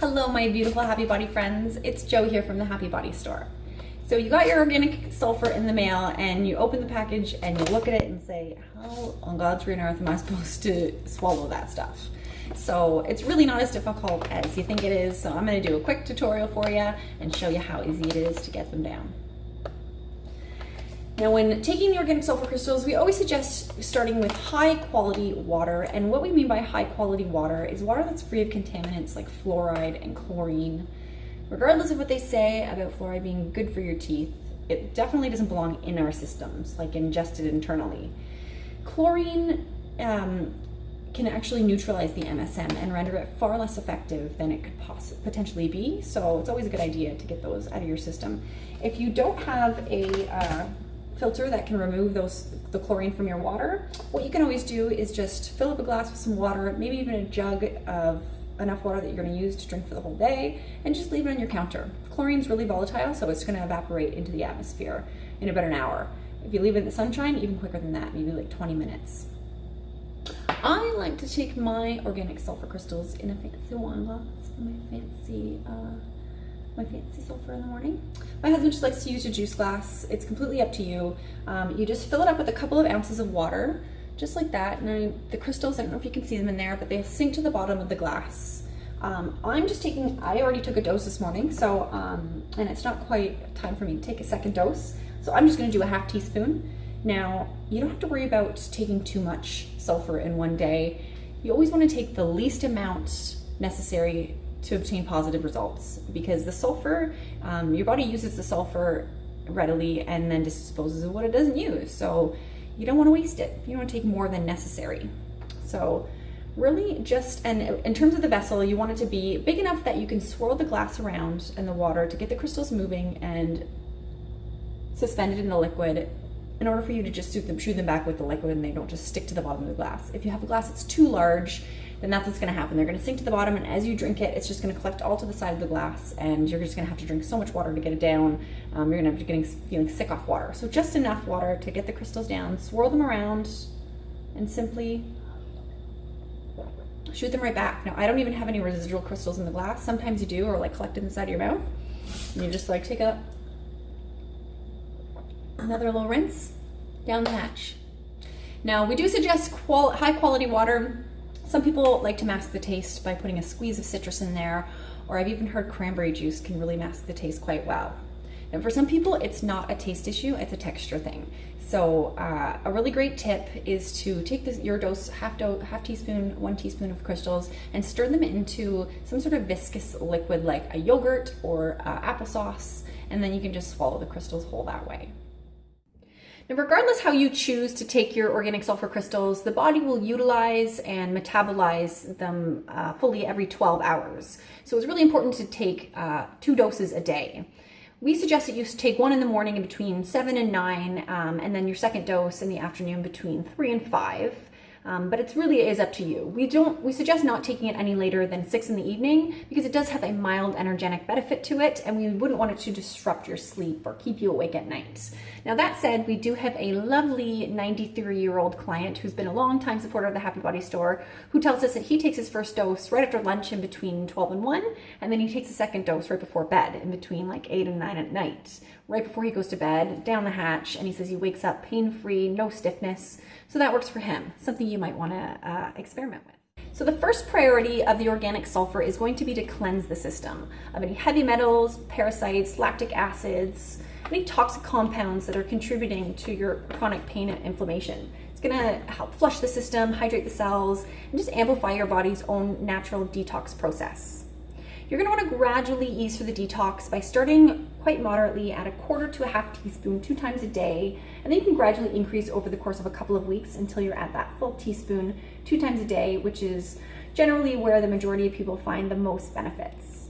Hello, my beautiful Happy Body friends. It's Jo here from the Happy Body store. So you got your organic sulfur in the mail and you open the package and you look at it and say, how on God's green earth am I supposed to swallow that stuff? So it's really not as difficult as you think it is. So I'm going to do a quick tutorial for you and show you how easy it is to get them down. Now, when taking the organic sulfur crystals, we always suggest starting with high quality water. And what we mean by high quality water is water that's free of contaminants like fluoride and chlorine. Regardless of what they say about fluoride being good for your teeth, it definitely doesn't belong in our systems, like ingested internally. Chlorine can actually neutralize the MSM and render it far less effective than it could potentially be. So it's always a good idea to get those out of your system. If you don't have a filter that can remove the chlorine from your water, what you can always do is just fill up a glass with some water, maybe even a jug of enough water that you're going to use to drink for the whole day, and just leave it on your counter. Chlorine's really volatile, so it's going to evaporate into the atmosphere in about an hour. If you leave it in the sunshine, even quicker than that, maybe like 20 minutes. I like to take my organic sulfur crystals in a fancy wine glass for my fancy sulfur in the morning. My husband just likes to use a juice glass. It's completely up to you. You just fill it up with a couple of ounces of water, just like that. And the crystals, I don't know if you can see them in there, but they sink to the bottom of the glass. I already took a dose this morning, so, and it's not quite time for me to take a second dose. So I'm just gonna do a half teaspoon. Now, you don't have to worry about taking too much sulfur in one day. You always wanna take the least amount necessary to obtain positive results, because the sulfur, your body uses the sulfur readily and then disposes of what it doesn't use. So you don't want to waste it. You don't want to take more than necessary. So really just, and in terms of the vessel, you want it to be big enough that you can swirl the glass around in the water to get the crystals moving and suspended in the liquid in order for you to just shoot them back with the liquid and they don't just stick to the bottom of the glass. If you have a glass that's too large, then that's what's gonna happen. They're gonna sink to the bottom, and as you drink it, it's just gonna collect all to the side of the glass, and you're just gonna have to drink so much water to get it down. You're gonna have to feeling sick off water. So just enough water to get the crystals down, swirl them around, and simply shoot them right back. Now, I don't even have any residual crystals in the glass. Sometimes you do, or like collected inside of your mouth. And you just like take another little rinse down the hatch. Now, we do suggest high quality water. Some people like to mask the taste by putting a squeeze of citrus in there, or I've even heard cranberry juice can really mask the taste quite well. And for some people, it's not a taste issue, it's a texture thing. So a really great tip is to take your dose, half teaspoon, 1 teaspoon of crystals, and stir them into some sort of viscous liquid like a yogurt or applesauce, and then you can just swallow the crystals whole that way. Now, regardless how you choose to take your organic sulfur crystals, the body will utilize and metabolize them fully every 12 hours. So it's really important to take 2 doses a day. We suggest that you take one in the morning in between 7 and 9, and then your second dose in the afternoon between 3 and 5. But it really is up to you. We suggest not taking it any later than 6 in the evening because it does have a mild energetic benefit to it, and we wouldn't want it to disrupt your sleep or keep you awake at night. Now, that said, we do have a lovely 93-year-old client who's been a long-time supporter of the Happy Body store, who tells us that he takes his first dose right after lunch in between 12 and 1, and then he takes a second dose right before bed in between like 8 and 9 at night, right before he goes to bed, down the hatch, and he says he wakes up pain-free, no stiffness. So that works for him, something you might want to experiment with. So the first priority of the organic sulfur is going to be to cleanse the system of any heavy metals, parasites, lactic acids, any toxic compounds that are contributing to your chronic pain and inflammation. It's going to help flush the system, hydrate the cells, and just amplify your body's own natural detox process. You're going to want to gradually ease through the detox by starting quite moderately at 1/4 to 1/2 teaspoon 2 times a day, and then you can gradually increase over the course of a couple of weeks until you're at that full teaspoon 2 times a day, which is generally where the majority of people find the most benefits.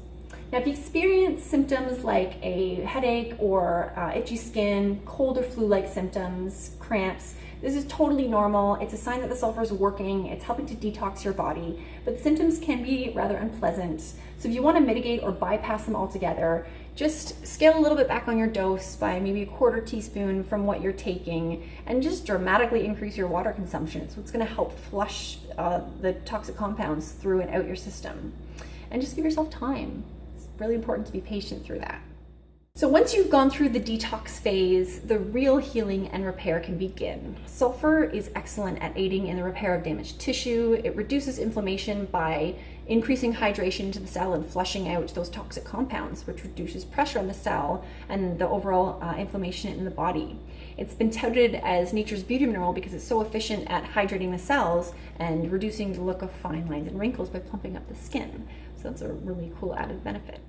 Now, if you experience symptoms like a headache or itchy skin, cold or flu-like symptoms, cramps, this is totally normal. It's a sign that the sulfur is working. It's helping to detox your body, but the symptoms can be rather unpleasant. So if you want to mitigate or bypass them altogether, just scale a little bit back on your dose by maybe 1/4 teaspoon from what you're taking, and just dramatically increase your water consumption. So it's going to help flush the toxic compounds through and out your system. and just give yourself time. It's really important to be patient through that. So once you've gone through the detox phase, the real healing and repair can begin. Sulfur is excellent at aiding in the repair of damaged tissue. It reduces inflammation by increasing hydration to the cell and flushing out those toxic compounds, which reduces pressure on the cell and the overall inflammation in the body. It's been touted as nature's beauty mineral because it's so efficient at hydrating the cells and reducing the look of fine lines and wrinkles by plumping up the skin. So that's a really cool added benefit.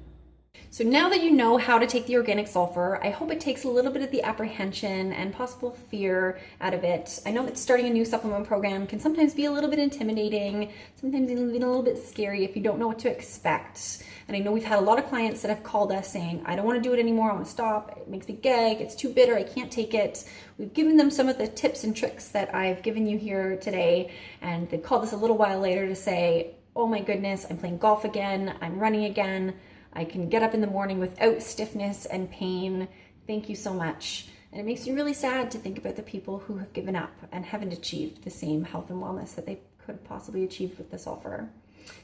So now that you know how to take the organic sulfur, I hope it takes a little bit of the apprehension and possible fear out of it. I know that starting a new supplement program can sometimes be a little bit intimidating, sometimes even a little bit scary if you don't know what to expect. And I know we've had a lot of clients that have called us saying, I don't want to do it anymore, I want to stop, it makes me gag, it's too bitter, I can't take it. We've given them some of the tips and tricks that I've given you here today, and they called us a little while later to say, oh my goodness, I'm playing golf again, I'm running again, I can get up in the morning without stiffness and pain. Thank you so much. And it makes me really sad to think about the people who have given up and haven't achieved the same health and wellness that they could have possibly achieved with the sulfur.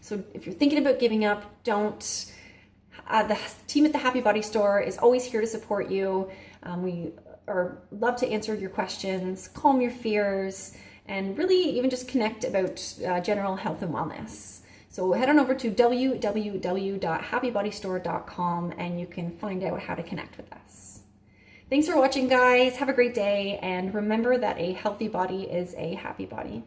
So if you're thinking about giving up, don't. The team at the Happy Body store is always here to support you. We love to answer your questions, calm your fears, and really even just connect about general health and wellness. So head on over to www.happybodystore.com and you can find out how to connect with us. Thanks for watching, guys. Have a great day, and remember that a healthy body is a happy body.